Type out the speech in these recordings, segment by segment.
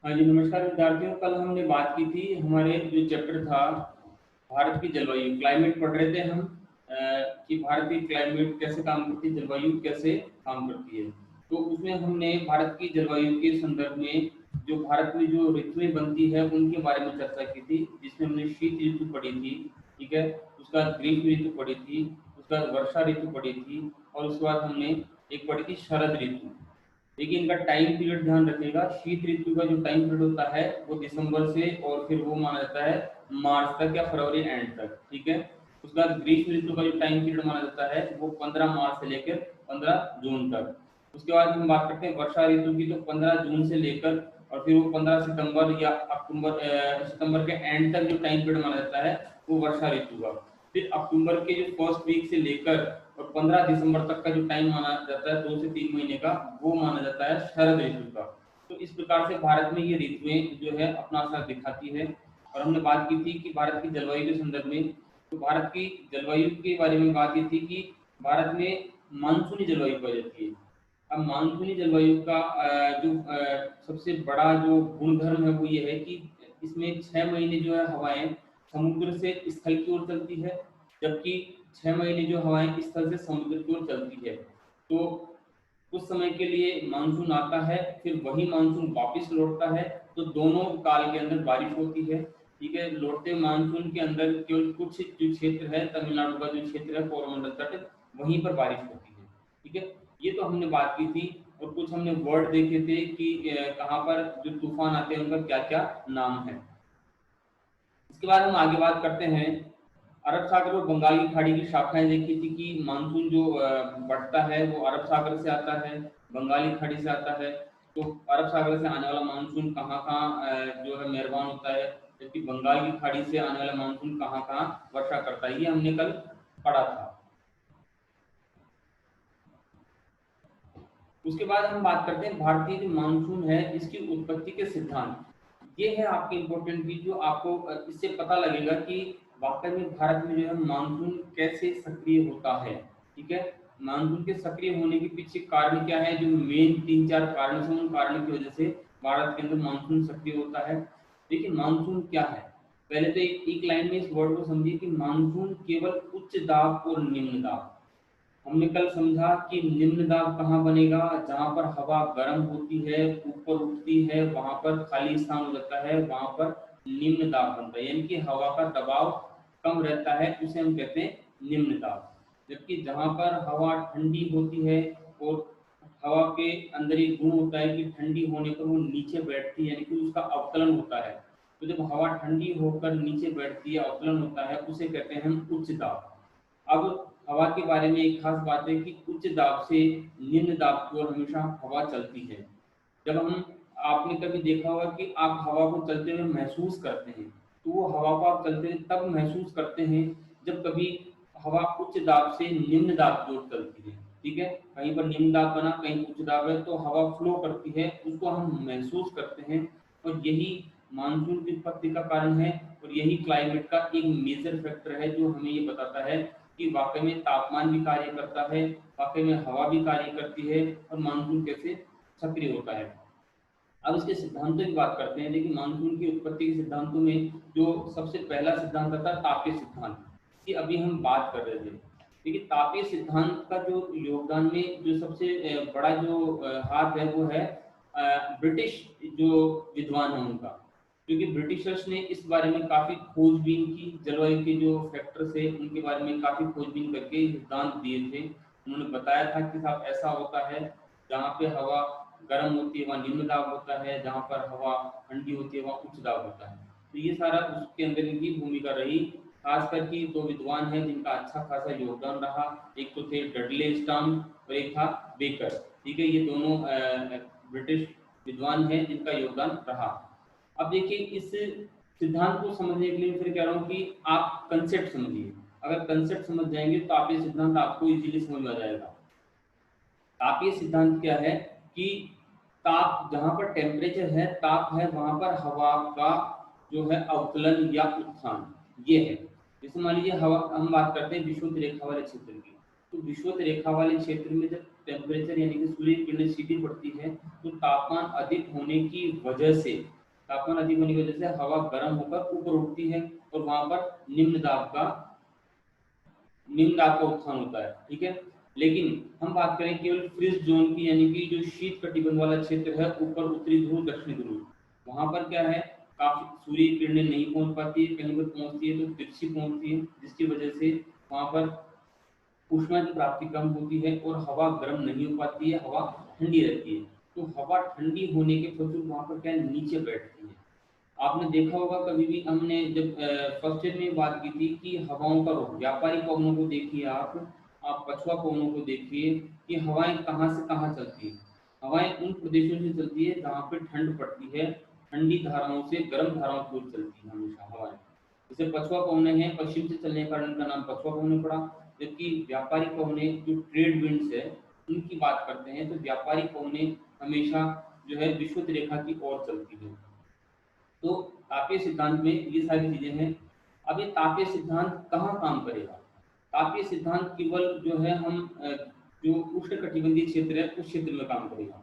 हाँ जी, नमस्कार विद्यार्थियों। कल हमने बात की थी, हमारे जो चैप्टर था भारत की जलवायु, क्लाइमेट पढ़ रहे थे हम कि भारत की क्लाइमेट कैसे काम करती है, जलवायु कैसे काम करती है। तो उसमें हमने भारत की जलवायु के संदर्भ में जो भारत में जो ऋतुएं बनती है उनके बारे में चर्चा की थी, जिसमें हमने शीत ऋतु पढ़ी थी, ठीक है। उसका ग्रीष्म ऋतु पढ़ी थी, उसका वर्षा ऋतु पढ़ी थी, और उसके बाद हमने एक पढ़ी थी शरद ऋतु। देखिए, इनका टाइम पीरियड ध्यान रखिएगा। शीत ऋतु का जो टाइम पीरियड होता है वो दिसंबर से और फिर वो माना जाता है मार्च तक या फरवरी एंड तक, ठीक है। उसके बाद ग्रीष्म ऋतु का जो टाइम पीरियड माना जाता है वो 15 मार्च से लेकर 15 जून तक। उसके बाद हम बात करते हैं वर्षा ऋतु की, तो 15 जून से लेकर और फिर वो 15 सितंबर या अक्टूबर सितंबर के एंड तक जो टाइम पीरियड माना जाता है वो वर्षा ऋतु का। फिर अक्टूबर के जो फर्स्ट वीक से लेकर और 15 दिसंबर तक का जो टाइम माना जाता है, 2 से 3 महीने का, वो माना जाता है शरद ऋतु का। तो इस प्रकार से भारत में ये ऋतुएं जो है अपना असर दिखाती है। और हमने बात की थी कि भारत की जलवायु के संदर्भ में, तो भारत की जलवायु के बारे में बात की थी कि भारत में मानसूनी जलवायु पाई जाती है। अब मानसूनी जलवायु का सबसे बड़ा जो गुणधर्म है वो ये है कि इसमें 6 महीने जो है हवाएं समुद्र से स्थल की ओर चलती है, जबकि 6 महीने जो हवाएं स्थल से समुद्र की ओर चलती है। तो कुछ समय के लिए मानसून आता है, फिर वही मानसून वापस लौटता है। तो दोनों काल के अंदर बारिश होती है, ठीक है। लौटते मानसून के अंदर केवल कुछ जो क्षेत्र है, तमिलनाडु का जो क्षेत्र है कोरोमंडल तट, वहीं पर बारिश होती है, ठीक है। ये तो हमने बात की थी। और कुछ हमने वर्ड देखे थे कि कहाँ पर जो तूफान आते हैं उनका क्या क्या नाम है। इसके बाद हम आगे बात करते हैं। अरब सागर और बंगाल की खाड़ी की शाखाएं देखी थी कि मानसून जो बढ़ता है वो अरब सागर से आता है, बंगाली खाड़ी से आता है। तो अरब सागर से आने वाला मानसून कहाँ कहाँ जो है मेहरबान होता है, जबकि बंगाल की खाड़ी से आने वाला मानसून कहाँ कहाँ वर्षा करता है, ये हमने कल पढ़ा था। उसके बाद हम बात करते हैं भारतीय जो मानसून है इसकी उत्पत्ति के सिद्धांत। ये है आपके इम्पोर्टेंट भी, जो आपको इससे पता लगेगा कि वाकई में भारत में जो है मानसून कैसे सक्रिय होता है, ठीक है। मानसून के सक्रिय होने के पीछे कारण क्या है, जो मेन 3-4 कारण है, उन कारणों की वजह से भारत के अंदर मानसून सक्रिय होता है। देखिए, मानसून क्या है, पहले तो एक लाइन में इस वर्ड को समझिए कि मानसून केवल उच्च दाब और निम्न दाब। हमने कल समझा कि निम्न दाब कहाँ बनेगा, जहां पर हवा गर्म होती है, ऊपर उठती है, वहां पर खाली स्थान हो जाता है, वहां पर निम्न दाब बनता है, यानी कि हवा का दबाव कम रहता है, उसे हम कहते हैं निम्न दाब। जबकि जहां पर हवा ठंडी होती है, और हवा के अंदर एक गुण होता है कि ठंडी होने पर वो नीचे बैठती है, यानी कि उसका अवकलन होता है। तो जब हवा ठंडी होकर नीचे बैठती है, अवकलन होता है, उसे कहते हैं हम उच्च दाब। अब हवा के बारे में एक खास बात है कि उच्च दाब से निम्न दाब की ओर हमेशा हवा चलती है। जब हम आपने कभी देखा होगा कि आप हवा को चलते हुए महसूस करते हैं, तो वो हवा को आप चलते हुए तब महसूस करते हैं जब कभी हवा उच्च दाब से निम्न दाब की ओर चलती है, ठीक है। कहीं पर निम्न दाब बना, कहीं उच्च दाब है, तो हवा फ्लो करती है, उसको हम महसूस करते हैं। और यही मानसून की उत्पत्ति का कारण है, और यही क्लाइमेट का एक मेजर फैक्टर है जो हमें ये बताता है कि वाकई में तापमान भी कार्य करता है, वाकई में हवा भी कार्य करती है, और मानसून कैसे सक्रिय होता है। अब इसके सिद्धांतों की बात करते हैं। देखिए, मानसून की उत्पत्ति के सिद्धांतों में जो सबसे पहला सिद्धांत था तापीय सिद्धांत, की अभी हम बात कर रहे थे। देखिए, तापीय सिद्धांत का जो योगदान में जो सबसे बड़ा जो हाथ है वो है ब्रिटिश जो विद्वान है उनका। क्योंकि ब्रिटिशर्स ने इस बारे में काफी खोजबीन की, जलवायु के जो फैक्टर्स है उनके बारे में काफी खोजबीन करके सिद्धांत दिए थे। उन्होंने बताया था कि साहब ऐसा होता है, जहाँ पे हवा गर्म होती है वहाँ निम्न दाब होता है, जहाँ पर हवा ठंडी होती है वहाँ उच्च दाब होता है। तो ये सारा उसके अंदर इनकी भूमिका रही। खास करके 2 विद्वान हैं जिनका अच्छा खासा योगदान रहा। एक तो थे डडले स्टर्म और एक था बेकर, ठीक है। ये दोनों ब्रिटिश विद्वान हैं जिनका योगदान रहा। अब देखिए, इस सिद्धांत को समझने के लिए फिर कह रहा हूँ कि आप कंसेप्ट समझिए। अगर कंसेप्ट समझ जाएंगे तो आप ये सिद्धांत आपको इजीली समझ में आ जाएगा। तापीय सिद्धांत क्या है कि ताप, जहां पर टेम्परेचर है, ताप है, वहां पर हवा का जो है अवकलन या उत्थान, ये है। जैसे मान लीजिए हवा, हम बात करते हैं विषुवत रेखा वाले क्षेत्र की। तो विषुवत रेखा वाले क्षेत्र में जब टेम्परेचर यानी कि सूर्य की किरणें सीधी पड़ती है, तो तापमान अधिक होने की वजह से तापमान अधिक होने की वजह से हवा गर्म होकर ऊपर उठती है और वहां पर निम्न दाब का उत्थान होता है, ठीक है। लेकिन हम बात करें केवल फ्रिज जोन की, यानी कि जो शीत कटिबंध वाला क्षेत्र है, ऊपर उत्तरी ध्रुव दक्षिणी ध्रुव, वहां पर क्या है, काफी सूर्य की किरणें नहीं पहुंच पाती है, कहीं पर पहुंचती है तो तिरछी पहुंचती है, जिसकी वजह से वहां पर ऊष्मा की प्राप्ति कम होती है और हवा गर्म नहीं हो पाती है, हवा ठंडी रहती है। तो हवा ठंडी होने के फलस्वरूप वहां पर क्या है, नीचे बैठती है। आपने देखा होगा कभी भी, हमने जब फर्स्ट ईयर में बात की थी कि हवाओं का रुख, व्यापारी पवनों को देखिए आप पछुआ पवनों को देखिए कि हवाएं कहाँ से कहाँ चलती है। हवाएं उन प्रदेशों से चलती है जहाँ पे ठंड पड़ती है, ठंडी धाराओं से गर्म धाराओं की ओर चलती है हमेशा हवाएं। जैसे पछुआ पवने हैं, पश्चिम से चलने के कारण इनका नाम पछुआ पवने पड़ा। जबकि व्यापारी पवने जो ट्रेड विंड्स है उनकी बात करते हैं, तो व्यापारी पवने हमेशा जो है विषुवत रेखा की ओर चलती है। तो तापीय सिद्धांत में ये सारी चीजें हैं। अब ये तापीय सिद्धांत कहाँ काम करेगा? तापीय सिद्धांत केवल जो है जो उष्णकटिबंधीय क्षेत्र है उस क्षेत्र में काम करेगा,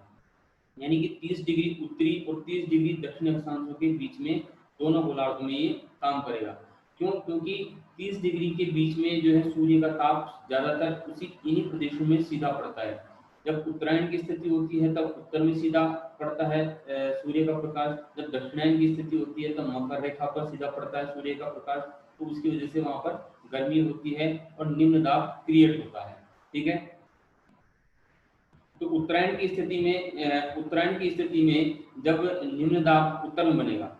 यानी कि 30 डिग्री उत्तरी और 30 डिग्री दक्षिण अक्षांशों के बीच में दोनों गोलार्ध में ये काम करेगा। क्यों? क्योंकि 30 डिग्री के बीच में जो है सूर्य का ताप ज्यादातर उसी इन्हीं प्रदेशों में सीधा पड़ता है। जब उत्तरायण की स्थिति होती है तब उत्तर में सीधा पड़ता है सूर्य का प्रकाश। जब दक्षिणायन की स्थिति होती है तब मकर रेखा पर सीधा पड़ता है सूर्य का प्रकाश। तो उसकी वजह से वहां पर गर्मी होती है और निम्न दाब क्रिएट होता है, ठीक है। तो उत्तरायण की स्थिति में जब निम्न दाब उत्तर में बनेगा,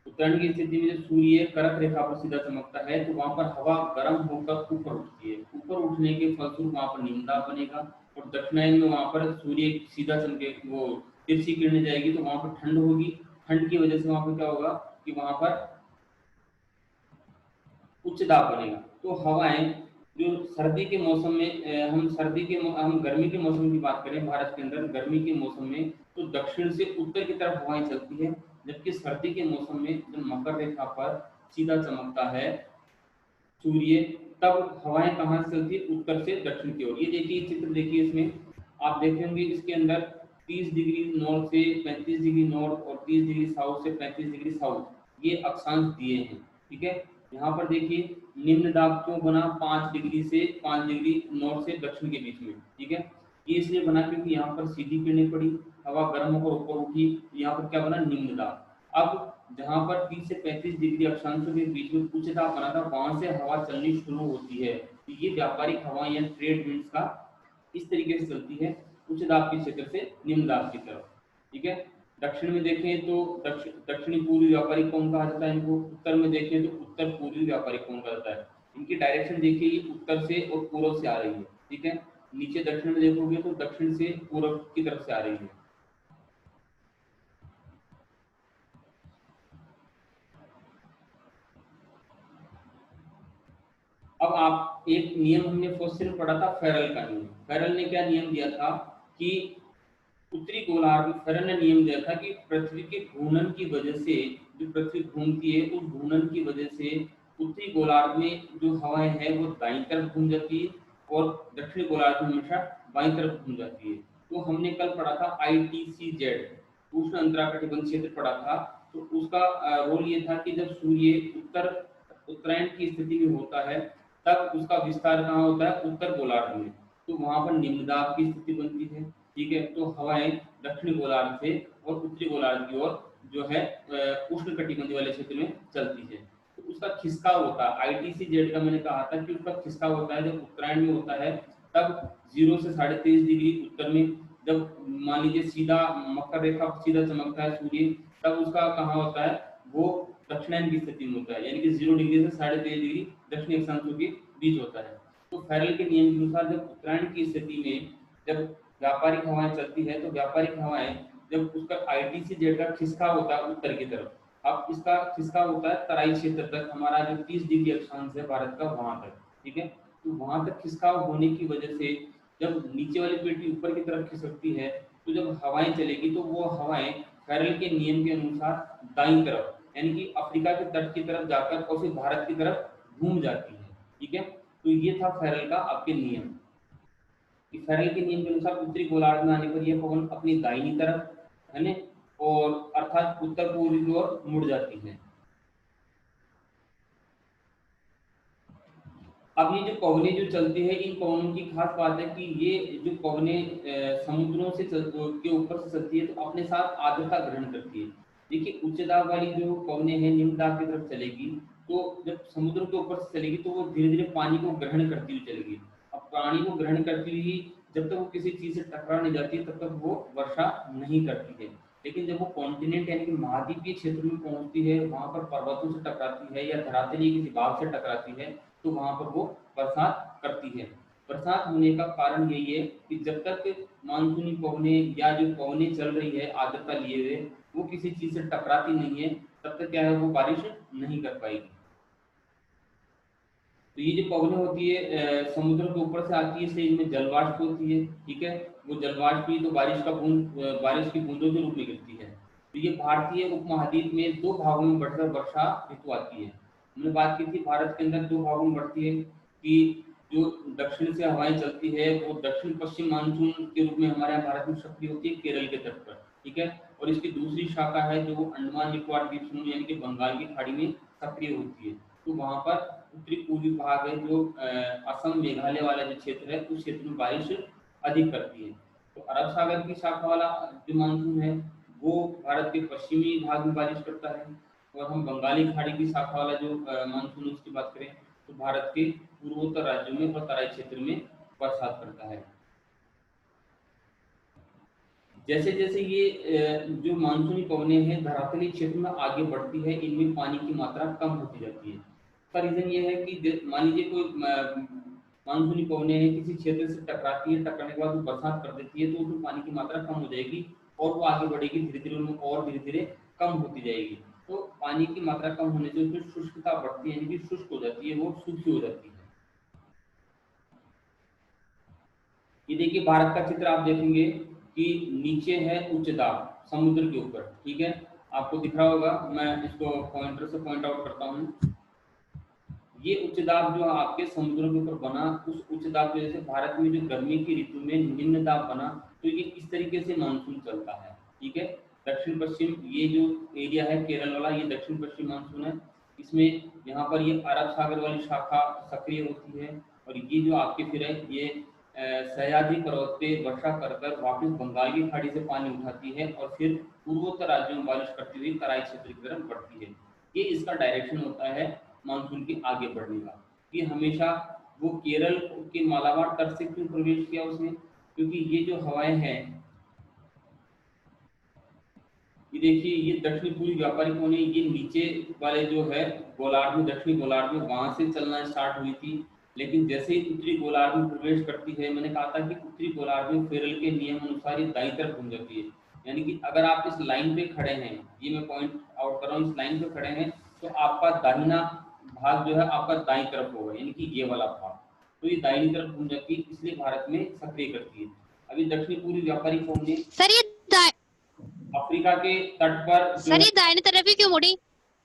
उत्तरायण की स्थिति में जब सूर्य कर्क रेखा पर सीधा चमकता है तो वहां पर हवा गर्म होकर ऊपर उठती है। ऊपर उठने के फलस्वरूप वहां पर निम्न दाब बनेगा। और दक्षिणायन में वहां पर सूर्य सीधा चमके, वो तिरछी किरणें जाएगी तो वहां पर ठंड होगी। ठंड की वजह से वहां पर क्या होगा कि वहां पर उच्च दाब बनेगा। तो हवाएं जो सर्दी के मौसम में हम गर्मी के मौसम की बात करें, भारत के अंदर गर्मी के मौसम में तो दक्षिण से उत्तर की तरफ हवाएं चलती है। जबकि सर्दी के मौसम में जब मकर रेखा पर सीधा चमकता है सूर्य, तब हवाएं कहाँ से चलती है, उत्तर से दक्षिण की ओर। ये देखिए चित्र देखिए, इसमें आप देखेंगे इसके अंदर 30 डिग्री नॉर्थ से 35 डिग्री नॉर्थ और 30 डिग्री साउथ से 35 डिग्री साउथ ये अक्षांश दिए हैं, ठीक है। यहाँ पर देखिए निम्न दाब क्यों बना 5 डिग्री से 5 डिग्री नॉर्थ से दक्षिण के बीच में, ठीक है। ये इसलिए बना क्योंकि यहाँ पर सीधी किरणें पड़ी, हवा गर्म होकर ऊपर उठी, यहाँ पर क्या बना, निम्न दाब। अब जहां पर 30 से 35 डिग्री अक्षांशों के बीच में उच्च दाब बना था, वहां से हवा चलनी शुरू होती है। तो ये व्यापारिक हवा या ट्रेड विंड्स का इस तरीके से चलती है, उच्च दाब के क्षेत्र से निम्न दाब की तरफ, ठीक है। दक्षिण में देखें तो दक्षिणी पूर्वी व्यापारिक कोण कहा जाता है इनको। उत्तर में देखें तो उत्तर पूर्वी व्यापारिक कोण कहा जाता है। इनकी डायरेक्शन देखिए, ये उत्तर से और पूर्व से आ रही है, ठीक है। नीचे दक्षिण में देखोगे तो दक्षिण से पूर्व की तरफ से आ रही है। अब आप एक नियम हमने फर्स्ट में पढ़ा था, फेरल का नियम। फेरल ने क्या नियम दिया था कि उत्तरी गोलार्ध में फेरल ने नियम दिया था कि पृथ्वी के घूर्णन की वजह से, जो पृथ्वी घूमती है उस घूर्णन की वजह से उत्तरी गोलार्ध में जो हवाएं हैं वो दाईं तरफ घूम जाती है और दक्षिणी गोलार्ध में हमेशा बाईं तरफ घूम जाती है। तो हमने कल पढ़ा था ITCZ, उष्ण अंतराकटिबंध क्षेत्र पढ़ा था। तो उसका रोल ये था कि जब सूर्य उत्तरायण की स्थिति में होता है तब उसका विस्तार कहाँ होता है, उत्तर गोलार्ध में। तो वहां पर निम्न दाब की स्थिति बनती है, ठीक है। तो हवाएं दक्षिणी गोलार्ध से और उत्तरी गोलार्ध की ओर जो है उष्ण कटिबंधीय वाले क्षेत्र में चलती है। तो उसका खिसकाव होता है, ITCZ का मैंने कहा था कि उसका खिसकाव होता है जब उत्तरायण में होता है, तब 0 से 23.5 डिग्री उत्तर में जब मान लीजिए सीधा मकर रेखा सीधा चमकता है सूर्य, तब उसका कहाँ होता है, वो दक्षिणायन की स्थिति में होता है, यानी कि 0 डिग्री से 23.5 डिग्री दक्षिणी अक्षांशों के बीच होता है। तो फेरल के नियम के अनुसार जब उत्तरायण की स्थिति में जब व्यापारिक हवाएं चलती है तो व्यापारिक हवाएं जब उसका ITCZ का खिसकाव होता है उत्तर की तरफ, अब इसका खिसकाव होता है तराई क्षेत्र तक, हमारा जो 30 डिग्री अक्षांश है भारत का वहां तक, ठीक है। तो वहां तक खिसकाव होने की वजह से जब नीचे वाली पेटी ऊपर की तरफ खिसकती है तो जब हवाएं चलेगी तो वो हवाएं फेरल के नियम के अनुसार दाईं तरफ, यानी कि अफ्रीका के तट की तरफ जाकर और फिर भारत की तरफ घूम जाती है, ठीक है। तो ये था फेरल का आपके नियम कि फेरल के नियम के अनुसार उत्तरी गोलार्ध में आने पर यह पवन अपनी दाहिनी तरफ, है ना, और अर्थात उत्तर पूर्व की ओर मुड़ जाती है। अब ये जो पवनें जो चलती है, इन पवनों की खास बात है कि ये जो पवनें समुद्रों से के ऊपर से चलती है तो अपने साथ आर्द्रता ग्रहण करती है। देखिए उच्च दाब वाली जो पवनें हैं निम्न दाब की तरफ चलेगी, तो जब समुद्र के ऊपर से चलेगी तो वो धीरे धीरे पानी को ग्रहण करती हुई चलेगी। अब पानी को ग्रहण करती हुई जब तक वो किसी चीज से टकरा नहीं जाती तब तक वो वर्षा नहीं करती है। लेकिन जब वो कॉन्टिनेंट यानी कि महाद्वीपीय क्षेत्र में पहुंचती है, वहां पर पर्वतों से टकराती है या धरातलीय किसी भाग से टकराती है, तो वहां पर वो बरसात करती है। बरसात होने का कारण यही है कि जब तक मानसूनी पवनें या जो पवनें चल रही है आर्द्रता लिए हुए, वो किसी चीज से टकराती नहीं है, तब तक क्या है वो बारिश नहीं कर पाएगी। तो ये जो पवनें होती है समुद्र के ऊपर से आती है, इसलिए इनमें जलवाष्प होती है। ठीक है, वो जलवाष्प ही तो बारिश की बूंदों के रूप में गिरती है। तो ये भारतीय उपमहाद्वीप में दो भागों में बढ़कर वर्षा ऋतु आती है। हमने बात की थी भारत के अंदर दो भागों में बढ़ती है कि जो दक्षिण से हवाएं चलती है वो दक्षिण पश्चिम मानसून के रूप में हमारे यहाँ भारत में सक्रिय होती है केरल के तट पर। ठीक है, और इसकी दूसरी शाखा है जो अंडमान निकोबार द्वीप समूह यानी कि बंगाल की खाड़ी में सक्रिय होती है। तो वहां पर उत्तरी पूर्वी भाग है जो असम मेघालय वाला जो क्षेत्र है उस क्षेत्र में बारिश अधिक करती है। तो अरब सागर की शाखा वाला जो मानसून है वो भारत के पश्चिमी भाग में बारिश करता है। और हम बंगाली खाड़ी की शाखा वाला जो मानसून है उसकी बात करें तो भारत के पूर्वोत्तर राज्यों में और तराई क्षेत्र में बरसात करता है। जैसे जैसे ये जो मानसूनी पवनें हैं धरातली क्षेत्र में आगे बढ़ती है, इनमें पानी की मात्रा कम होती जाती है। इसका रीजन ये है कि मान लीजिए कोई मानसूनी पवनें हैं किसी क्षेत्र से टकराती है, टकराने के बाद वो बरसात कर देती है, तो उसमें पानी की मात्रा कम हो जाएगी और वो आगे बढ़ेगी धीरे धीरे, उनमें और धीरे धीरे कम होती जाएगी। तो पानी की मात्रा कम होने से उसमें शुष्कता बढ़ती है, यानी कि शुष्क हो जाती है, वो सूखी हो जाती है। ये देखिए भारत का चित्र आप देखेंगे कि नीचे है उच्च दाब समुद्र के ऊपर। ठीक है, आपको दिख रहा होगा, मैं इसको पॉइंटर से पॉइंट आउट करता हूँ। ये उच्च दाब जो आपके समुद्र के ऊपर बना, उस उच्च दाब की वजह से भारत में जो गर्मी की ऋतु में निम्न दाब बना, तो ये इस तरीके से मानसून चलता है। ठीक है, दक्षिण पश्चिम ये जो एरिया है केरल वाला, ये दक्षिण पश्चिम मानसून है। इसमें यहाँ पर ये अरब सागर वाली शाखा सक्रिय होती है और ये जो आपके फिर है ये सह्याद्री पर्वत पे वर्षा कर कर वापिस बंगाल की खाड़ी से पानी उठाती है और फिर पूर्वोत्तर राज्यों में बारिश करती हुई तराई क्षेत्र की तरफ बढ़ती है। ये इसका डायरेक्शन होता है मानसून के आगे बढ़ने का। ये हमेशा वो केरल के मालाबार तट से क्यों प्रवेश किया उसने, क्योंकि ये जो हवाएं हैं, ये देखिए ये दक्षिणी पूर्वी व्यापारिक कोने ये नीचे वाले जो है गोलार्ध में, दक्षिणी गोलार्ध में वहां से चलना स्टार्ट हुई थी। लेकिन जैसे ही उत्तरी गोलार्ध में प्रवेश करती है, मैंने कहा था कि उत्तरी गोलार्ध में फेरल के नियम अनुसार ये दाईं तरफ घूम जाती है। यानी कि अगर आप इस लाइन पे खड़े हैं, ये मैं पॉइंट आउट कर रहा हूँ, इस लाइन पे खड़े हैं तो आपका दाहिना भाग जो है आपका दाईं तरफ होगा, यानी कि ये वाला भाग। तो ये दाहिनी तरफ घूम जाती है, इसलिए भारत में सक्रिय करती है। अभी दक्षिणी पूर्वी व्यापारिक कोने सर ये अफ्रीका के तट पर जो है, दाहिने तरफ ही क्यों मुड़ी?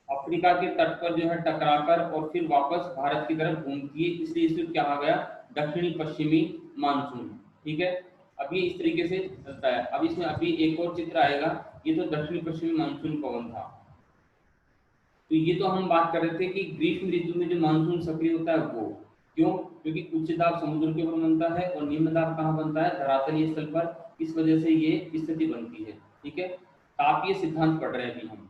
अफ्रीका के तट पर जो है टकराकर और फिर वापस भारत की तरफ घूमती है, इसलिए इसे क्या कहा गया, दक्षिणी पश्चिमी मानसून। ठीक है, अब ये इस तरीके से चलता है। अब इसमें अभी एक और चित्र आएगा, ये तो दक्षिणी पश्चिमी मानसून पवन था। तो ये तो हम बात कर रहे थे कि ग्रीष्म ऋतु में जो मानसून सक्रिय होता है वो क्यों, क्योंकि उच्च दाब समुद्र के ऊपर बनता है और निम्न दाब कहाँ बनता है, धरातलीय स्थल पर, इस वजह से ये स्थिति बनती है। ठीक है, तापीय सिद्धांत पढ़ रहे हैं अभी हम।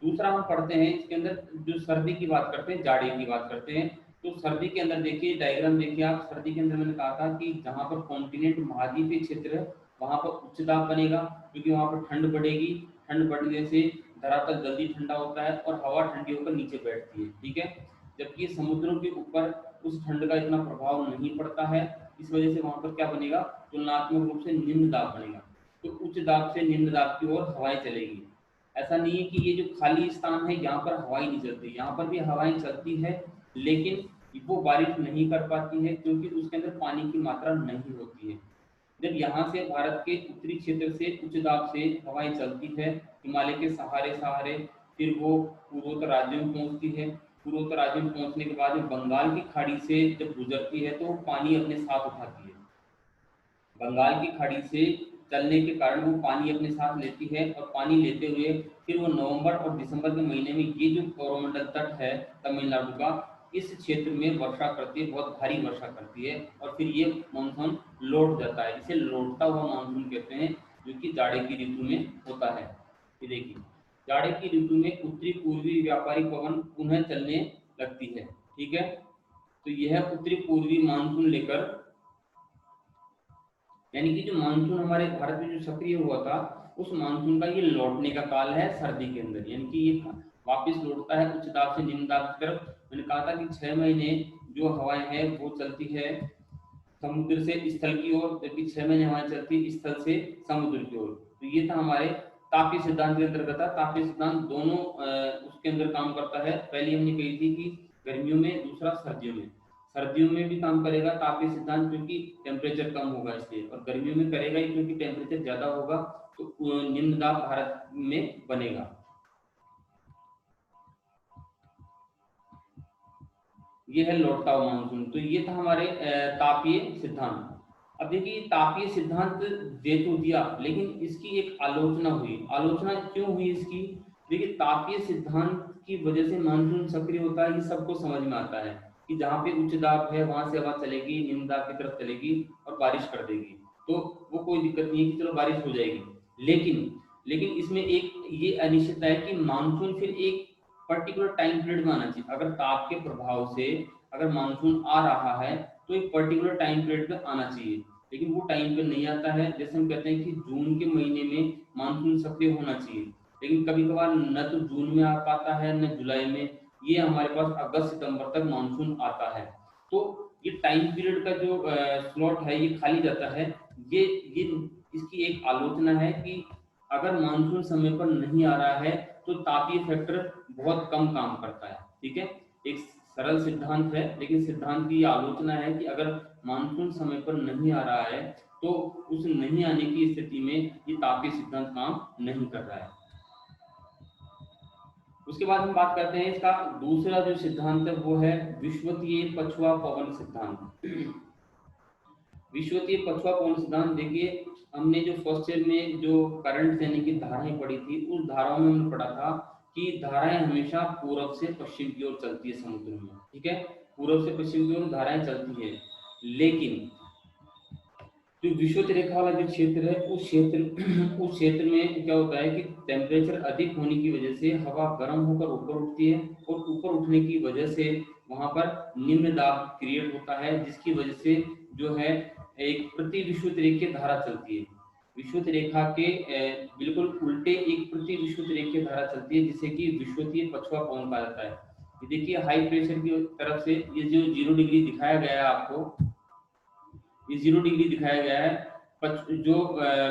दूसरा हम पढ़ते हैं इसके अंदर जो सर्दी की बात करते हैं, जाड़े की बात करते हैं। तो सर्दी के अंदर देखिए डायग्राम देखिए आप, सर्दी के अंदर मैंने कहा था कि जहाँ पर कॉन्टिनेंट महाद्वीपीय क्षेत्र है वहां पर उच्च दाब बनेगा, क्योंकि वहां पर ठंड बढ़ेगी। ठंड बढ़ने से धरातल जल्दी ठंडा होता है और हवा ठंडी होकर नीचे बैठती है। ठीक है, जबकि समुद्रों के ऊपर उस ठंड का इतना प्रभाव नहीं पड़ता है, इस वजह से वहां पर क्या बनेगा, तुलनात्मक रूप से निम्न दाब बनेगा। तो उच्च दाब से निम्न दाब की ओर हवाएं चलेगी। ऐसा नहीं है कि ये जो खाली स्थान है यहाँ पर हवाएं नहीं चलती, यहाँ पर भी हवाएं चलती है, लेकिन वो बारिश नहीं कर पाती है क्योंकि उसके अंदर पानी की मात्रा नहीं होती है। जब यहाँ से भारत के उत्तरी क्षेत्र से उच्च दाब से हवाएं चलती है हिमालय के सहारे सहारे, फिर वो पूर्वोत्तर राज्यों में पहुंचती है। पूर्वोत्तर राज्यों में पहुंचने के बाद में बंगाल की खाड़ी से जब गुजरती है तो वो पानी अपने साथ उठाती है। बंगाल की खाड़ी से चलने के कारण वो पानी अपने साथ लेती है, और पानी लेते हुए फिर वो नवंबर और दिसंबर के महीने में ये जो कोरोमंडल तट है तमिलनाडु का, इस क्षेत्र में वर्षा करती है, बहुत भारी वर्षा करती है, और फिर ये मानसून लौट जाता है। इसे लौटता हुआ मानसून कहते हैं, जो कि जाड़े की ऋतु में होता है। ये देखिए, जाड़े की ऋतु में उत्तरी पूर्वी व्यापारिक पवन पुनः चलने लगती है। ठीक है, तो यह उत्तरी पूर्वी मानसून लेकर, यानी कि जो मानसून हमारे भारत में जो सक्रिय हुआ था, उस मानसून का ये लौटने का काल है सर्दी के अंदर, यानी कि ये वापस लौटता है उच्च दाब से निम्न दाब की तरफ। मैंने कहा था कि 6 महीने जो हवाएं हैं वो चलती है समुद्र से स्थल की ओर, जबकि 6 महीने हवाएं चलती है स्थल से समुद्र की ओर। तो ये था हमारे तापीय सिद्धांत के अंतर्गत था। तापीय सिद्धांत दोनों उसके अंदर काम करता है। पहले हमने कही थी कि गर्मियों में, दूसरा सर्दियों में। सर्दियों में भी काम करेगा तापीय सिद्धांत, क्योंकि टेम्परेचर कम होगा इसलिए, और गर्मियों में करेगा ही क्योंकि टेम्परेचर ज्यादा होगा, तो निम्न दाब भारत में बनेगा। ये है लौटता हुआ मानसून। तो ये था हमारे तापीय सिद्धांत। अब देखिए, तापीय सिद्धांत दे तो दिया, लेकिन इसकी एक आलोचना हुई। आलोचना क्यों हुई इसकी? देखिए, तापीय सिद्धांत की वजह से मानसून सक्रिय होता है, ये सबको समझ में आता है कि जहाँ पे उच्च दाब है वहां से हवा चलेगी, निम्न दाब की तरफ चलेगी और बारिश कर देगी, तो वो कोई दिक्कत नहीं है कि चलो बारिश हो जाएगी। लेकिन लेकिन इसमें एक ये अनिश्चितता है कि मानसून फिर एक पर्टिकुलर टाइम पीरियड में आना चाहिए। अगर ताप के प्रभाव से अगर मानसून आ रहा है तो एक पर्टिकुलर टाइम पीरियड में आना चाहिए, लेकिन वो टाइम पे नहीं आता है। जैसे हम कहते हैं कि जून के महीने में मानसून सक्रिय होना चाहिए, लेकिन कभी कभार न तो जून में आ पाता है न जुलाई में, ये हमारे पास अगस्त सितंबर तक मानसून आता है। तो ये टाइम पीरियड का जो स्लॉट है ये खाली जाता है। ये इसकी एक आलोचना है कि अगर मानसून समय पर नहीं आ रहा है तो तापीय फैक्टर बहुत कम काम करता है। ठीक है, एक सरल सिद्धांत है, लेकिन सिद्धांत की आलोचना है कि अगर मानसून समय पर नहीं आ रहा है तो उस नहीं आने की स्थिति में ये तापीय सिद्धांत काम नहीं कर रहा है। उसके बाद हम बात करते हैं इसका दूसरा जो सिद्धांत है वो है विश्वतीय पछुआ पवन सिद्धांत। विश्वतीय पछुआ पवन सिद्धांत, देखिए हमने जो फर्स्ट ईयर में जो करंट यानी कि धाराएं पढ़ी थी, उस धाराओं में हमने पढ़ा था कि धाराएं हमेशा पूर्व से पश्चिम की ओर चलती है समुद्र में। ठीक है, पूर्व से पश्चिम की ओर धाराएं चलती है, लेकिन जो विषुवत रेखा वाला जो क्षेत्र है उस क्षेत्र में क्या होता है कि टेम्परेचर अधिक होने की वजह से हवा गर्म होकर ऊपर उठती है, और ऊपर उठने की वजह से वहां पर निम्न दाब क्रिएट होता है, जिसकी वजह से जो है एक प्रति विषुवत रेखीय धारा चलती है। विषुवत रेखा के बिल्कुल उल्टे एक प्रति विषुवत रेखीय धारा चलती है, जिसे कि विश्वतीय पछुआ पवन कहा जाता है। ये देखिए, हाई प्रेशर की तरफ से ये जो 0 डिग्री दिखाया गया है आपको, ये 0 डिग्री दिखाया गया है। जो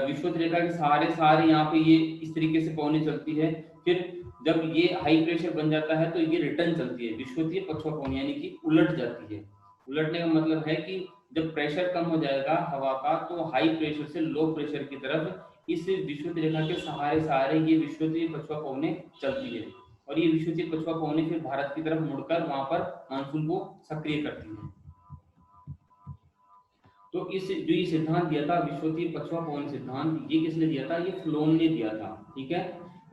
विषुवत रेखा के सहारे यहाँ पे ये इस तरीके से पवनें चलती है। फिर जब ये हाई प्रेशर बन जाता है तो ये रिटर्न चलती है, विषुवतीय पछुआ पवन, यानी कि उलट जाती है। उलटने का मतलब है कि जब प्रेशर कम हो जाएगा हवा का, तो हाई प्रेशर से लो प्रेशर की तरफ इस विषुवत रेखा के सहारे ये विषुवतीय पछुआ पवनें चलती है, और ये विषुवतीय पछुआ पवनें फिर भारत की तरफ मुड़कर वहां पर मानसून को सक्रिय करती है। तो इस जो ये सिद्धांत दिया था विश्वतीय पछुआ पवन सिद्धांत, ये किसने दिया था? ये फ्लोन ने दिया था। ठीक है,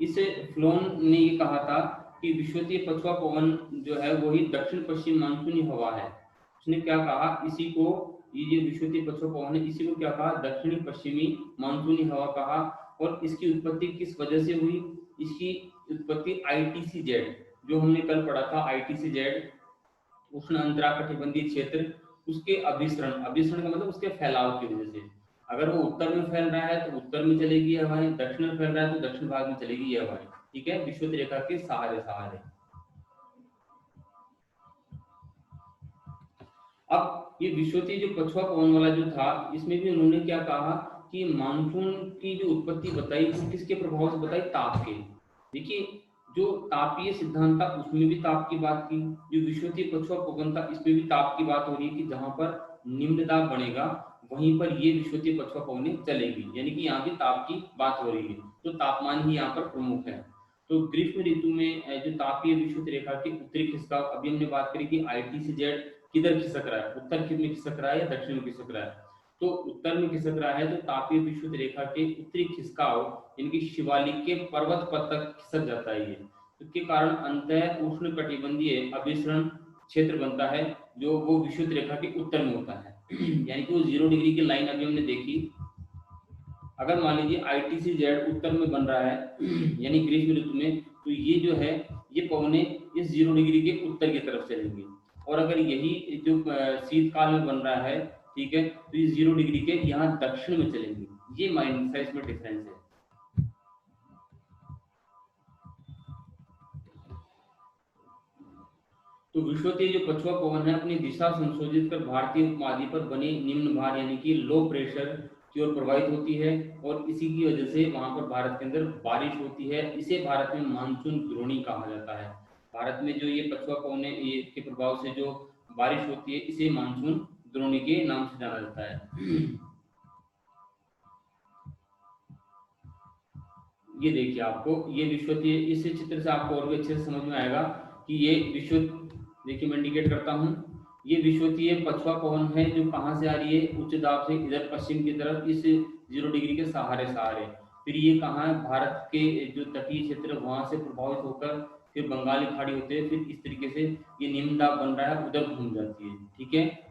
इस फ्लोन ने ये कहा था कि विश्वतीय पछुआ पवन जो है वही दक्षिण पश्चिम मानसूनी हवा है। उसने क्या कहा, इसी को ये विश्वतीय पछुआ पवन है, इसी को क्या कहा? दक्षिणी पश्चिमी मानसूनी हवा कहा। और इसकी उत्पत्ति किस वजह से हुई? इसकी उत्पत्ति ITCZ, जो हमने कल पढ़ा था, ITCZ उष्ण अंतराकटिबंधीय क्षेत्र, उसके अभिसरण का मतलब उसके फैलाव की वजह से। अगर वो उत्तर में फैल रहा है तो उत्तर में चलेगी हवाएं, दक्षिण में फैल रहा है तो दक्षिण भाग में चलेगी ये हवाएं। ठीक है, विषुवत रेखा के सहारे। अब ये विषुवतीय जो पछुआ पवन वाला जो था, इसमें भी उन्होंने क्या कहा कि मानसून की जो उत्पत्ति बताई वो किसके प्रभाव से बताई? ताप के। देखिए, जो तापीय सिद्धांत था उसमें भी ताप की बात की, जो विश्वतीय पछुआ पवन था इसमें भी ताप की बात हो रही है कि जहां पर निम्न दाब बनेगा वहीं पर ये विश्वतीय पछुआ पवनें चलेगी, यानी कि यहाँ भी ताप की बात हो रही है। तो तापमान ही यहाँ पर प्रमुख है। तो ग्रीष्म ऋतु में जो तापीय विषुवत रेखा के उत्तरी खिसकाव, अभी हमने बात करी कि ITCZ किधर खिसक रहा है, उत्तर में खिसक रहा है या दक्षिण में खिसक रहा है। तो उत्तर में खिसक रहा है तो तापीय विषुवत रेखा के उत्तरी खिसकाव इनकी शिवालिक के पर्वत पथ तक खिसक जाता है ये, इसके कारण अंतः उष्ण कटिबंधीय अभिसरण क्षेत्र बनता है जो वो विषुवत रेखा के उत्तर में होता है। यानी कि वो 0 डिग्री की लाइन अभी हमने देखी, अगर मान लीजिए ITC-Z उत्तर में बन रहा है यानी ग्रीष्म ऋतु में, तो ये जो है ये पवने इस 0 डिग्री के उत्तर की तरफ चलेंगे, और अगर यही जो शीतकाल में बन रहा है, ठीक है, तो ये 0 डिग्री के यहाँ दक्षिण में चलेंगे। ये माइनस है, इसमें डिफरेंस है। तो विषुवतीय जो पछुआ पवन है अपनी दिशा संशोधित कर भारतीय उपमहाद्वीप पर बने निम्न भार यानी कि लो प्रेशर की ओर प्रभावित होती है, और इसी की वजह से वहां पर भारत के अंदर बारिश होती है। इसे भारत में मानसून द्रोणी कहा जाता है। भारत में जो ये पछुआ पवन है ये के प्रभाव से जो बारिश होती है इसे मानसून द्रोणी के नाम से जाना जाता है। ये देखिए आपको ये विषुवतीय, इस चित्र से आपको और भी अच्छे से समझ में आएगा कि ये विश्व, देखिए मैं इंडिकेट करता हूँ, ये विषुवतीय पछुआ पवन है जो कहाँ से आ रही है, उच्च दाब से इधर पश्चिम की तरफ इस 0 डिग्री के सहारे सहारे, फिर ये कहाँ है, भारत के जो तटीय क्षेत्र वहां से प्रभावित होकर फिर बंगाली खाड़ी होते हैं, फिर इस तरीके से ये निम्न दाब बन रहा है उधर घूम जाती है। ठीक है,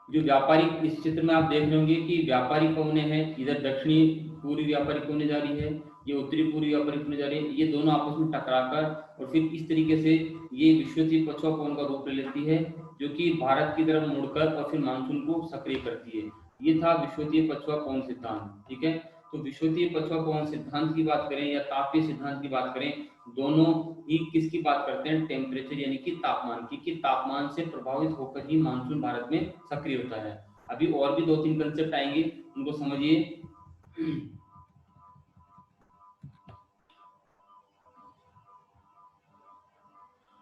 जो व्यापारिक, इस चित्र में आप देख रहे होंगे कि व्यापारी पवने हैं, इधर दक्षिणी पूर्वी व्यापारी पवने जा रही है, ये उत्तरी पूर्वी व्यापारी पवने जा रही है, ये दोनों आपस में टकराकर और फिर इस तरीके से ये विषुवतीय पछुआ पवन का रूप ले लेती है जो कि भारत की तरफ मुड़कर और फिर मानसून को सक्रिय करती है। ये था विषुवतीय पछुआ पवन सिद्धांत। ठीक है, तो विषुवतीय पछुआ पवन सिद्धांत की बात करें या तापीय सिद्धांत की बात करें, दोनों ही किसकी बात करते हैं, टेम्परेचर यानी कि तापमान की, कि तापमान से प्रभावित होकर ही मानसून भारत में सक्रिय होता है। अभी और भी 2-3 कंसेप्ट आएंगे, उनको समझिए।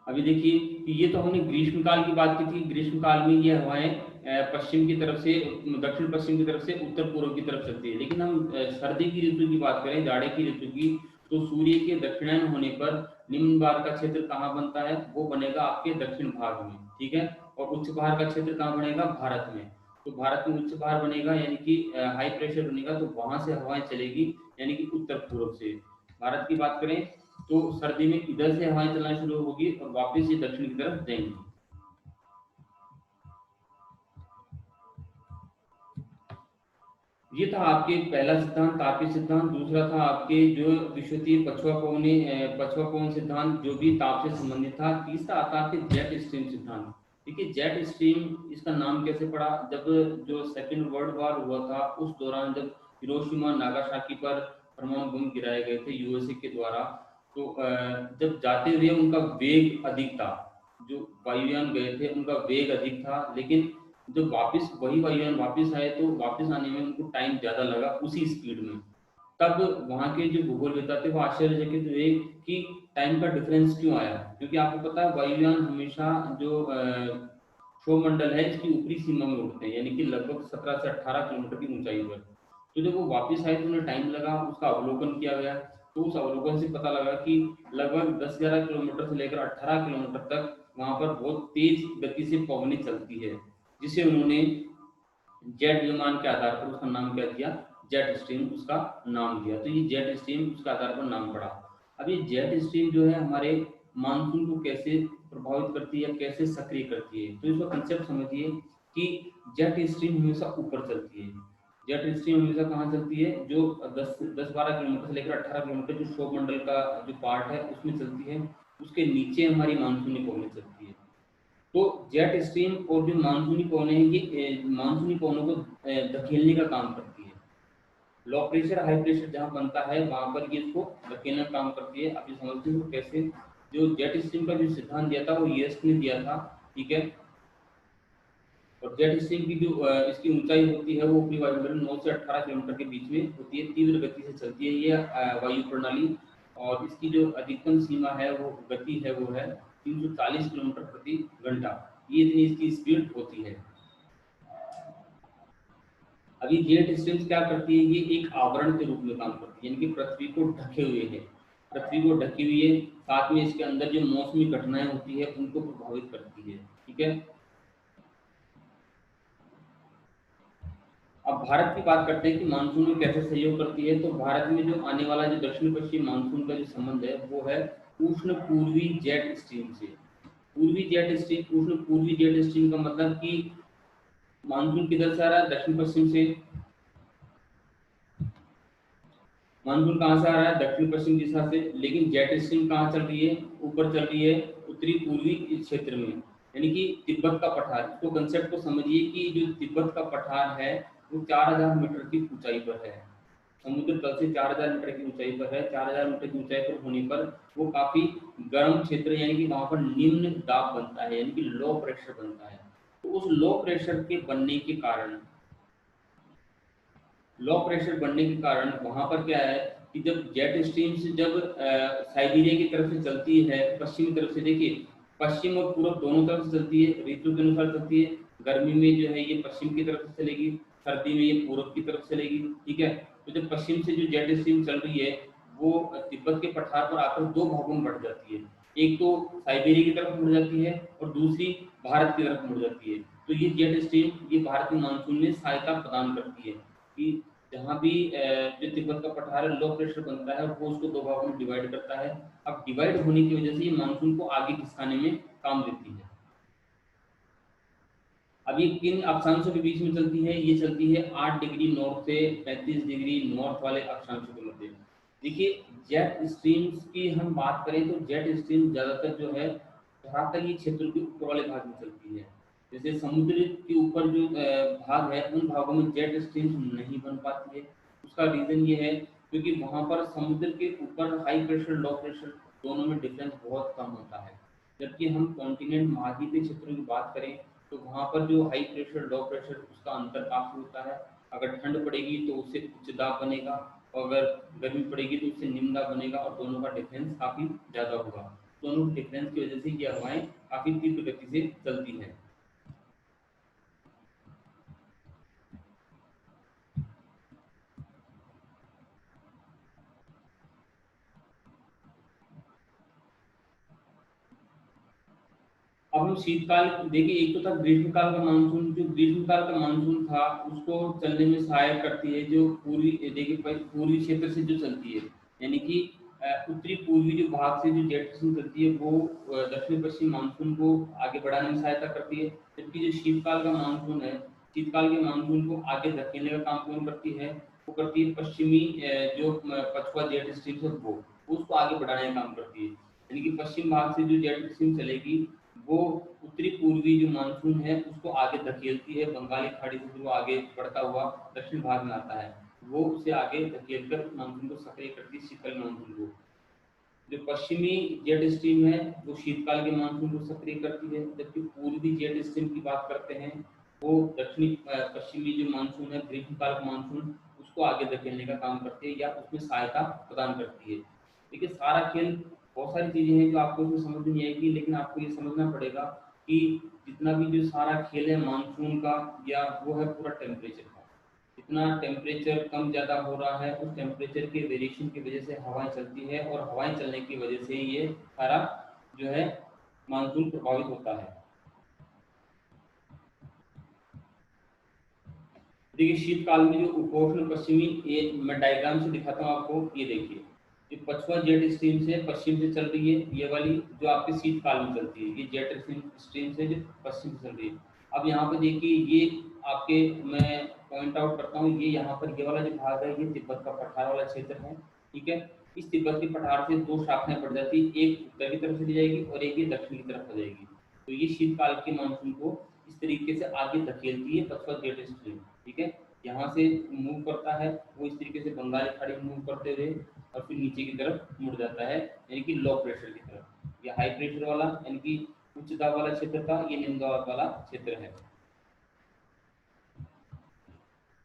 अभी देखिए कि ये तो हमने ग्रीष्म काल की बात की थी, ग्रीष्म काल में ये हवाएं पश्चिम की तरफ से, दक्षिण पश्चिम की तरफ से उत्तर पूर्व की तरफ चलती है। लेकिन हम सर्दी की ऋतु की बात करें, जाड़े की ऋतु की, तो सूर्य के दक्षिणायन होने पर निम्न भार का क्षेत्र कहाँ बनता है, वो बनेगा आपके दक्षिण भाग में। ठीक है, और उच्च भार का क्षेत्र कहाँ बनेगा, भारत में। तो भारत में उच्च भार बनेगा यानी कि हाई प्रेशर बनेगा, तो वहां से हवाएं चलेगी यानी कि उत्तर पूर्व से। भारत की बात करें तो सर्दी में इधर से हवाएं चलना शुरू होगी और वापस ये दक्षिण की तरफ जाएंगी। ये था आपके पहला सिद्धांत तापीय सिद्धांत। दूसरा था आपके जो विषुवतीय पछुआ पवन सिद्धांत जो भी ताप से संबंधित था। तीसरा आता आपके जेट स्ट्रीम सिद्धांत। देखिए जेट स्ट्रीम इसका नाम कैसे पड़ा, जब जो सेकेंड वर्ल्ड वॉर हुआ था उस दौरान जब हिरोशिमा नागासाकी पर परमाणु बम गिराए गए थे यूएसए के द्वारा, तो जब जाते हुए उनका वेग अधिक था, जो वायुयान गए थे उनका वेग अधिक था, लेकिन जब वापस वही वायुयान वापस आए तो वापस आने में उनको टाइम ज्यादा लगा उसी स्पीड में। तब वहां के जो भूगोलवेत्ता थे वो आश्चर्यचकित हुए कि टाइम का डिफरेंस क्यों आया, क्योंकि आपको पता है वायुयान हमेशा जो सौरमंडल है इसकी ऊपरी सीमा में उड़ते हैं, यानी कि लगभग 17 से 18 किलोमीटर की ऊंचाई पर। तो जब वो वापस आए तो उन्हें टाइम लगा, उसका अवलोकन किया गया, तो उस अवलोकन से पता लगा कि लगभग 10-11 किलोमीटर से लेकर 18 किलोमीटर तक वहां पर बहुत तेज गति से पवनें चलती है, जिसे उन्होंने जेट विमान के आधार पर उसका नाम क्या दिया, जेट स्ट्रीम उसका नाम दिया। तो ये जेट स्ट्रीम उसके आधार पर नाम पड़ा। अब ये जेट स्ट्रीम जो है हमारे मानसून को कैसे प्रभावित करती है, कैसे सक्रिय करती है, तो इसका कंसेप्ट समझिए कि जेट स्ट्रीम हमेशा ऊपर चलती है। जेट स्ट्रीम हमेशा कहाँ चलती है, जो 10-12 किलोमीटर से लेकर 18 किलोमीटर जो सौरमंडल का जो पार्ट है उसमें चलती है, उसके नीचे हमारी मानसूनी पवनें चलती है। तो जेट स्ट्रीम और जो मानसूनी पवनें हैं ये मानसूनी पवनों को धकेलने का काम करती है। लो प्रेशर हाई प्रेशर जहाँ बनता है वहां पर ये इसको धकेलने का काम करती है। आप ये समझते हो कैसे, जो जेट स्ट्रीम का जो सिद्धांत दिया था वो ईएस ने दिया था। ठीक है, और जेट स्ट्रीम की जो इसकी ऊंचाई होती है वो ऊपरी वायुमंडल 9 से 18 किलोमीटर के बीच में होती है, तीव्र गति से चलती है ये वायु प्रणाली, और इसकी जो अधिकतम सीमा है वो गति है वो है 340 किलोमीटर प्रति घंटा, ये इतनी इसकी स्पीड होती है। अभी जेट स्ट्रीम्स क्या करती है, ये एक आवरण के रूप में काम करती है, यानी कि पृथ्वी को ढके हुए है। पृथ्वी को ढकी हुई है, साथ में इसके अंदर जो मौसमी घटनाएं होती है उनको प्रभावित करती है। ठीक है, अब भारत की बात करते हैं कि मानसून में कैसे सहयोग करती है। तो भारत में जो आने वाला जो दक्षिण पश्चिम मानसून का जो संबंध है वो है उष्ण पूर्वी जेट स्ट्रीम से। पूर्वी जेट स्ट्रीम, उष्ण पूर्वी जेट स्ट्रीम का मतलब कि मानसून किधर से आ रहा है, दक्षिण पश्चिम से। मानसून कहाँ से आ रहा है, दक्षिण पश्चिम दिशा से, लेकिन जेट स्ट्रीम कहाँ चल रही है, ऊपर चल रही है उत्तरी पूर्वी क्षेत्र में, यानी कि तिब्बत का पठार। इसको कंसेप्ट को समझिए कि जो तिब्बत का पठार है वो 4000 मीटर की ऊंचाई पर है, समुद्र तल से 4000 मीटर की ऊंचाई पर है। 4000 मीटर की ऊंचाई पर होने पर वो काफी गर्म क्षेत्र, यानी कि वहां पर निम्न दाब बनता है, यानी कि लो प्रेशर बनता है। तो उस लो प्रेशर के बनने के कारण, लो प्रेशर बनने के कारण वहां पर क्या है कि जब जेट स्ट्रीम से जब साइबेरिया की तरफ से चलती है, पश्चिमी तरफ से, देखिए पश्चिम और पूर्व दोनों तरफ से चलती है, ऋतु के अनुसार चलती है। गर्मी में जो है ये पश्चिम की तरफ से चलेगी, सर्दी में ये पूर्व की तरफ चलेगी। ठीक है, तो जब पश्चिम से जो जेट स्ट्रीम चल रही है वो तिब्बत के पठार पर आकर दो भागों में बढ़ जाती है। एक तो साइबेरिया की तरफ मुड़ जाती है और दूसरी भारत की तरफ मुड़ जाती है। तो ये जेट स्ट्रीम ये भारतीय मानसून में सहायता प्रदान करती है कि जहाँ भी जो तिब्बत का पठार है लो प्रेशर बनता है वो उसको दो भागों में डिवाइड करता है। अब डिवाइड होने की वजह से ये मानसून को आगे खिसकाने में काम देती है। अब ये किन अक्षांशों के बीच में चलती है, ये चलती है 8 डिग्री नॉर्थ से 35 डिग्री नॉर्थ वाले अक्षांशों के मध्य। देखिए जेट स्ट्रीम्स की हम बात करें तो जेट स्ट्रीम ज्यादातर जो है धरातलीय क्षेत्र के ऊपर वाले भाग में चलती है। जैसे समुद्र के ऊपर जो भाग है उन भागों में जेट स्ट्रीम्स नहीं बन पाती है। उसका रीजन ये है क्योंकि वहां पर समुद्र के ऊपर हाई प्रेशर लो प्रेशर दोनों में डिफरेंस बहुत कम होता है। जबकि हम कॉन्टिनेंट महाद्वीपीय क्षेत्रों की बात करें तो वहाँ पर जो हाई प्रेशर लो प्रेशर उसका अंतर काफी होता है। अगर ठंड पड़ेगी तो उससे उच्च दाब बनेगा, और अगर गर्मी पड़ेगी तो उससे निम्न दाब बनेगा, और दोनों का डिफरेंस काफी ज्यादा होगा। दोनों डिफरेंस की वजह से ये हवाएं काफी तीव्र गति से चलती हैं। अब हम शीतकाल देखिए, एक तो था ग्रीष्मकाल का मानसून। जो ग्रीष्मकाल का मानसून था उसको चलने में सहायक करती है जो पूर्वी, देखिए पूर्वी क्षेत्र से जो चलती है, यानी कि उत्तरी पूर्वी जो भाग से जो जेट स्ट्रीम चलती है वो दक्षिण पश्चिम मानसून को आगे बढ़ाने में सहायता करती है। जबकि जो शीतकाल का मानसून है, शीतकाल के मानसून को आगे धकेलने का काम कौन करती है, वो करती है पश्चिमी जो पछुआ जेट स्ट्रीम है वो उसको आगे बढ़ाने का काम करती है। यानी कि पश्चिम भाग से जो जेट स्ट्रीम चलेगी वो उत्तरी पूर्वी जो मानसून है उसको आगे धकेलती है, बंगाली खाड़ी से फिर वो आगे बढ़ता हुआ दक्षिण भाग में आता है, वो उसे आगे धकेल कर मानसून को सक्रिय करती है, शीतल मानसून को। जो पश्चिमी जेट स्ट्रीम है वो शीतकाल के मानसून को सक्रिय करती है, जबकि पूर्वी जेट स्ट्रीम की बात करते हैं वो दक्षिणी पश्चिमी जो मानसून है ग्रीष्मकाल का मानसून उसको आगे धकेलने का काम करती है या उसमें सहायता प्रदान करती है। देखिए सारा खेल, बहुत सारी चीजें हैं जो आपको इसमें समझ नहीं आएगी, लेकिन आपको ये समझना पड़ेगा कि जितना भी जो सारा खेल है मानसून का या वो है पूरा टेम्परेचर का। जितना टेम्परेचर कम ज़्यादा हो रहा है उस टेम्परेचर के वेरिएशन की वजह से हवाएं चलती है, और हवाएं चलने की वजह से ये सारा जो है मानसून प्रभावित होता है। देखिए शीतकाल में जो उपोष्ण पश्चिमी, ये मैं डायग्राम से दिखाता हूँ आपको, ये देखिए ये पछुआ जेट स्ट्रीम से पश्चिम से चल रही है, ये वाली जो आपके शीतकाल में चलती है, ये जेट स्ट्रीम से जो पश्चिम से चल रही है। अब यहाँ पे देखिए ये आपके, मैं पॉइंट आउट करता हूँ, ये यहाँ पर ये वाला जो भाग है ये तिब्बत का पठार वाला क्षेत्र है। ठीक है, इस तिब्बत के पठार से दो शाखाएं पड़ जाती है, एक उत्तर की तरफ चली जाएगी और एक ये दक्षिण की तरफ आ जाएगी। तो ये शीतकाल के मानसून को इस तरीके से आगे धकेलती है पछुआ जेट स्ट्रीम। ठीक है, यहाँ से मूव करता है वो इस तरीके से बंगाली खाड़ी में मूव करते हुए और फिर नीचे की तरफ मुड़ जाता है, यानी कि लो प्रेशर की तरफ। ये हाई प्रेशर वाला यानी कि उच्च दाब वाला क्षेत्र था, ये निम्न दाब वाला क्षेत्र है।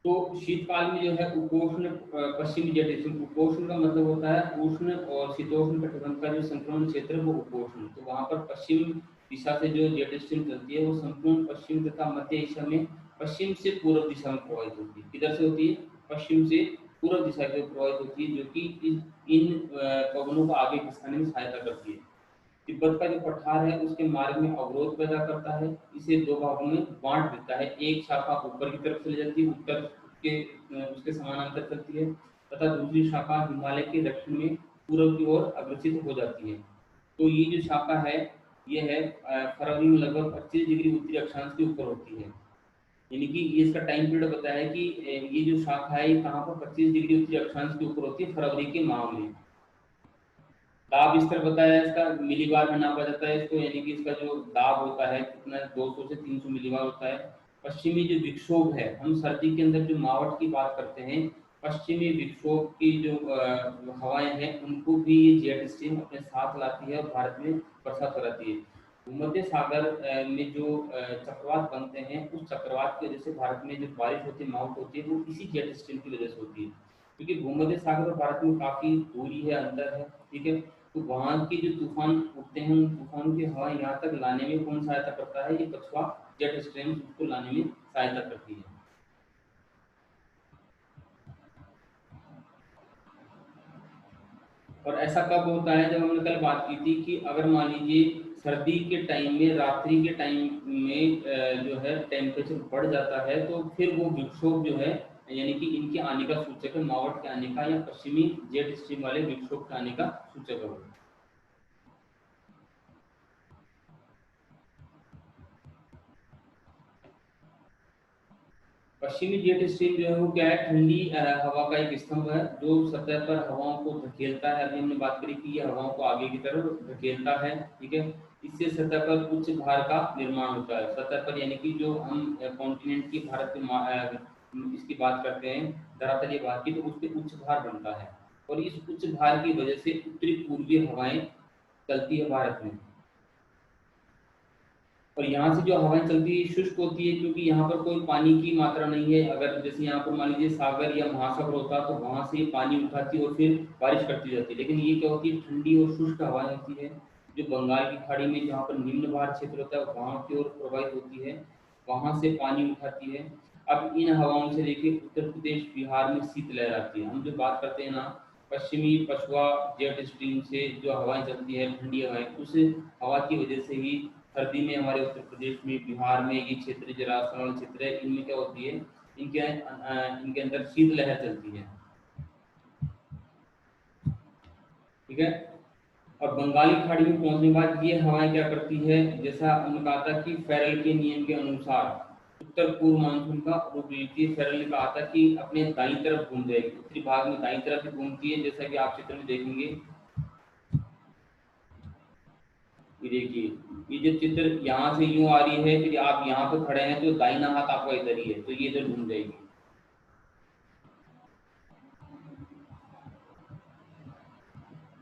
तो शीतकाल में जो है उपोष्ण पश्चिमी जेट स्ट्रीम, उपोष्ण का मतलब होता है उष्ण और शीतोष्ण कटिबंध का जो संक्रमण क्षेत्र है वो उपोष्ण। तो वहां पर पश्चिम दिशा से जो जेट स्ट्रीम चलती है वो संपूर्ण पश्चिम तथा मध्य एशिया में पश्चिम से पूर्व दिशा में प्रवाहित होती है। किधर से होती है, पश्चिम से पूर्व दिशा की ओर प्रवाहित होती है, जो कि इन पवनों को आगे खिसकाने में सहायता करती है। तिब्बत का जो पठार है उसके मार्ग में अवरोध पैदा करता है, इसे दो भागों में बांट देता है। एक शाखा ऊपर की तरफ चली जाती है, उत्तर के उसके समानांतर चलती है, तथा दूसरी शाखा हिमालय के दक्षिण में पूर्व की ओर अग्रसित हो जाती है। तो ये जो शाखा है, ये है फरवरी में लगभग 25 डिग्री उत्तरी अक्षांश के ऊपर होती है। यानी कि ये इसका टाइम पीरियड बताया है कि ये जो शाखा है ये कहाँ पर 25 डिग्री उत्तरी अक्षांश के ऊपर होती है, फरवरी के माह में। दाब स्तर बताया है इसका, मिलीबार में नापा जाता है इसको, यानी कि इसका जो दाब होता है कितना 200 से 300 मिलीबार होता है। पश्चिमी जो विक्षोभ है, हम सर्दी के अंदर जो मावट की बात करते हैं, पश्चिमी विक्षोभ की जो हवाएं हैं उनको भी ये जेट स्ट्रीम अपने साथ लाती है और भारत में बरसात कराती है। भूमध्य सागर में जो चक्रवात बनते हैं, उस चक्रवात की वजह से भारत में जो बारिश होती है, मावट होती है, वो इसी जेट स्ट्रीम की वजह से होती है। क्योंकि भूमध्य सागर और भारत में काफी दूरी है, अंतर है, ठीक है। तो वहाँ के जो तूफान उठते हैं, उन तूफानों की हवा यहाँ तक लाने में कौन सहायता करता है? ये पछुआ जेट स्ट्रीम उसको लाने में सहायता करती है। और ऐसा कब होता है? जब हमने कल बात की थी कि अगर मान लीजिए सर्दी के टाइम में, रात्रि के टाइम में जो है टेम्परेचर बढ़ जाता है, तो फिर वो विक्षोभ जो है, यानी कि इनके आने का सूचक है, मावट के आने का या पश्चिमी जेट स्ट्रीम वाले विक्षोभ के आने का सूचक है। पश्चिमी जेट स्ट्रीम जो है वो क्या है? ठंडी हवा का एक स्तंभ है जो सतह पर हवाओं को धकेलता है। अभी हमने बात करी कि ये हवाओं को आगे की तरफ धकेलता है, ठीक है। इससे सतह पर उच्च भार का निर्माण होता है। सतह पर यानी कि जो हम कॉन्टिनेंट की, भारत के इसकी बात करते हैं, धरातलीय भार की, तो उस पर उच्च भार बनता है। और इस उच्च भार की वजह से उत्तरी पूर्वी हवाएं चलती है भारत में। और यहाँ से जो हवाएं चलती है शुष्क होती है, क्योंकि यहाँ पर कोई पानी की मात्रा नहीं है। अगर जैसे यहाँ पर मान लीजिए सागर या महासागर होता तो वहां से पानी उठाती और फिर बारिश करती जाती, लेकिन ये क्या होती है? ठंडी और शुष्क हवाएं होती है, जो बंगाल की खाड़ी में जहाँ पर निम्न भार क्षेत्र होता है वहां की ओर प्रवाहित होती है, वहां से पानी उठाती है। अब इन हवाओं से देखिए उत्तर प्रदेश बिहार में शीतलहर आती है। हम जो बात करते हैं ना, पश्चिमी पछुआ जेट स्ट्रीम से जो हवाएं चलती है, ठंडी हवाएं, उस हवा की वजह से ही सर्दी में हमारे उत्तर प्रदेश में, बिहार में, ये क्षेत्र जो राजस्थान वाले क्षेत्र है, इनमें क्या होती है? इनके अंदर शीतलहर चलती है, ठीक है। और बंगाली खाड़ी में पहुंचने के बाद ये हवाएं क्या करती है? जैसा हमने कहा था कि फेरल के नियम के अनुसार उत्तर पूर्व मानसून का रुख लेती है। फेरल ने कहा था कि अपने दाईं तरफ घूम जाएगी, उत्तरी भाग में दाईं तरफ ही घूमती है, जैसा कि आप चित्र में देखेंगे। ये देखिए, ये जो चित्र यहाँ से यूं आ रही है, फिर आप यहाँ पे खड़े हैं तो दाहिना हाथ आपका इधर ही है, तो ये इधर घूम जाएगी।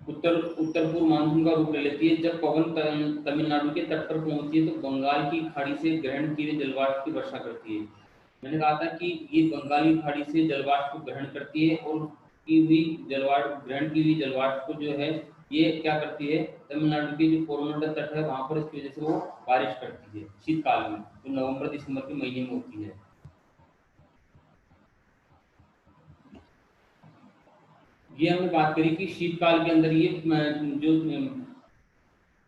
उत्तर उत्तर पूर्व मानसून का रूप ले लेती है। जब पवन तमिलनाडु के तट पर पहुंचती है तो बंगाल की खाड़ी से ग्रहण किए जलवाष्प की वर्षा करती है। मैंने कहा था कि ये बंगाली खाड़ी से जलवाष्प को ग्रहण करती है, और की हुई जलवाष्प, ग्रहण की हुई जलवाष्प को जो है ये क्या करती है? तमिलनाडु के जो कोरोमंडल तट है वहां पर इसकी वजह से वो बारिश करती है शीतकाल में, जो नवंबर दिसंबर के महीने में होती है। ये हमने बात करी कि शीतकाल के अंदर ये जो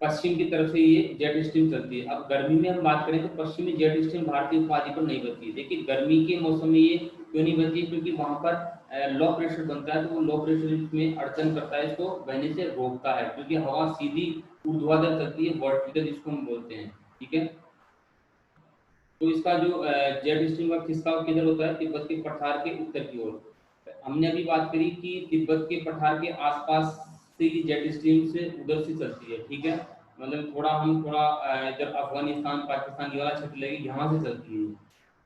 पश्चिम की तरफ से ये जेट स्ट्रीम चलती है। अब गर्मी में हम बात करें तो पश्चिमी जेट स्ट्रीम भारतीय उपाधि पर नहीं बनती है। देखिए गर्मी के मौसम में ये क्यों नहीं बनती है? क्योंकि वहां पर लो प्रेशर बनता है, तो वो लो प्रेशर इसमें अड़चन करता है, इसको बहने से रोकता है, क्योंकि हवा सीधी ऊर्ध्वाधर चलती है, वर्टिकल जिसको हम बोलते हैं, ठीक है। तो इसका जो जेट स्ट्रीम का खिसकाव किधर होता है? तिब्बत के पठार के उत्तर की ओर। हमने अभी बात करी कि तिब्बत के पठार के आसपास से ये जेट स्ट्रीम से उधर से चलती है, ठीक है। मतलब थोड़ा जब अफगानिस्तान पाकिस्तान ये वाला क्षेत्र लगे, यहाँ से चलती है।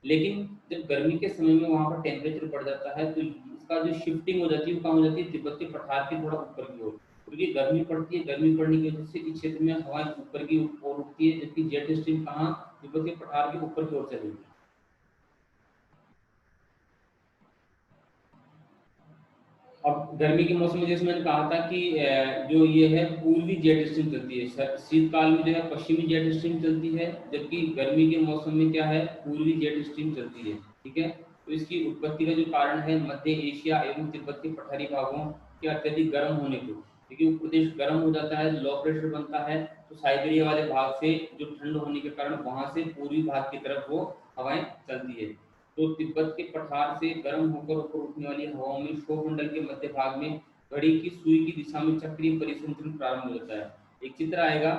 लेकिन जब गर्मी के समय में वहाँ पर टेम्परेचर बढ़ जाता है, तो इसका जो शिफ्टिंग हो जाती है वो कहाँ हो जाती है? तिब्बत के पठार के थोड़ा ऊपर की ओर, क्योंकि गर्मी पड़ती है। गर्मी पड़ने की वजह से इस क्षेत्र में हवा ऊपर की ओर उठती है, जबकि जेट स्ट्रीम कहाँ? तिब्बत के पठार के ऊपर की ओर चलेगी। अब गर्मी के मौसम में जैसे मैंने कहा था कि जो ये है पूर्वी जेट स्ट्रीम चलती है, शीतकाल में जो है पश्चिमी जेट स्ट्रीम चलती है, जबकि गर्मी के मौसम में क्या है? पूर्वी जेट स्ट्रीम चलती है, ठीक है। तो इसकी उत्पत्ति का जो कारण है मध्य एशिया एवं तिब्बत के पठारी भागों के अत्यधिक गर्म होने को, क्योंकि वो प्रदेश गर्म हो जाता है, लो प्रेशर बनता है, तो साइबेरिया वाले भाग से जो ठंड होने के कारण वहां से पूर्वी भाग की तरफ वो हवाएं चलती है। तो तिब्बत के पठार से गर्म होकर ऊपर उठने वाली हवाओं में क्षोभ मंडल के मध्य भाग में घड़ी की सुई की दिशा में चक्रीय परिसंचरण प्रारंभ हो जाता है। एक चित्र आएगा,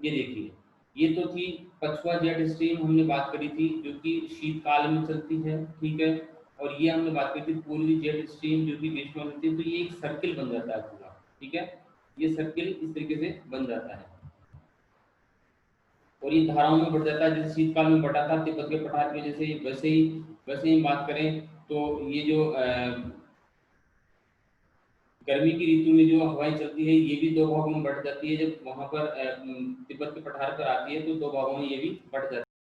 ये देखिए, ये तो थी पछुआ जेट स्ट्रीम, हमने बात करी थी जो कि शीतकाल में चलती है, ठीक है। और ये हमने बात करी थी पूर्वी जेट स्ट्रीम जो कि ग्रीष्म में चलती है। तो ये एक सर्किल बन जाता है पूरा, ठीक है, ये सर्किल इस तरीके से बन जाता है और ये धाराओं में बढ़ जाता है, जैसे शीतकाल में बढ़ा था तिब्बत के पठार की वजह से। वैसे ही बात करें तो ये जो गर्मी की ऋतु में जो हवाएं चलती है ये भी दो भागों में बढ़ जाती है। जब वहां पर तिब्बत के पठार पर आती है तो दो भागों में ये भी बढ़ जाती है।